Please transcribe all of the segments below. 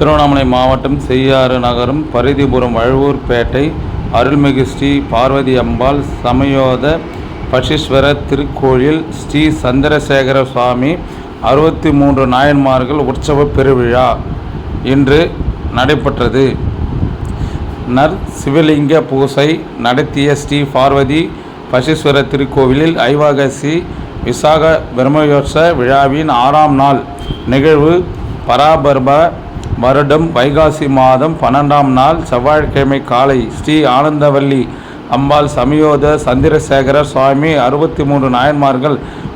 திருவண்ணாமலை மாவட்டம் செய்யாறு நகரம் பரிதிபுரம் வழுவூர்பேட்டை அருள்மிகு ஸ்ரீ பார்வதி அம்பாள் சமயோத பசீஸ்வரர் திருக்கோயில் ஸ்ரீ சந்திரசேகர சுவாமி 63 நாயன்மார்கள் உற்சவ பெருவிழா இன்று நடைபெற்றது. சிவலிங்க பூசை நடத்திய ஸ்ரீ பார்வதி பசீஸ்வரர் திருக்கோவிலில் ஐவாகசி விசாக பிரம்மயோற்ச விழாவின் 6ஆம் நாள் நிகழ்வு பராபர்ப வருடம் வைகாசி மாதம் 12ஆம் நாள் செவ்வாய்க்கிழமை காலை ஸ்ரீ ஆனந்தவல்லி அம்பாள் சமயோத சந்திரசேகர சுவாமி 63 நாயன்மார்கள்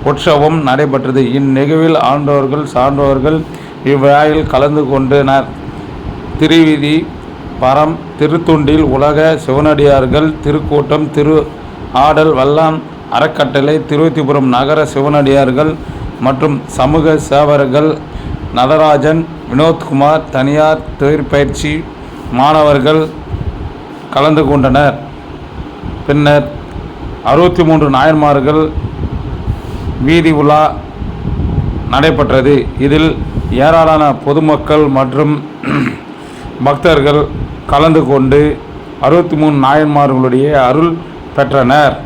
உற்சவம் நடைபெற்றது. இந்நிகழ்வில் ஆண்டோர்கள் சான்றோர்கள் இவ்விழாவில் கலந்து கொண்டனர். திருவிதி பரம் திருத்துண்டில் உலக சிவனடியார்கள் திருக்கூட்டம் திரு ஆடல் வல்லான் அறக்கட்டளை திருவத்திபுரம் நகர சிவனடியார்கள் மற்றும் சமூக சேவர்கள் நடராஜன் வினோத்குமார் தனியார் தொழிற்பயிற்சி மாணவர்கள் கலந்து கொண்டனர். பின்னர் 63 நாயன்மார்கள் வீதி உலா நடைபெற்றது. இதில் ஏராளமான பொதுமக்கள் மற்றும் பக்தர்கள் கலந்து கொண்டு 63 நாயன்மார்களுடைய அருள் பெற்றனர்.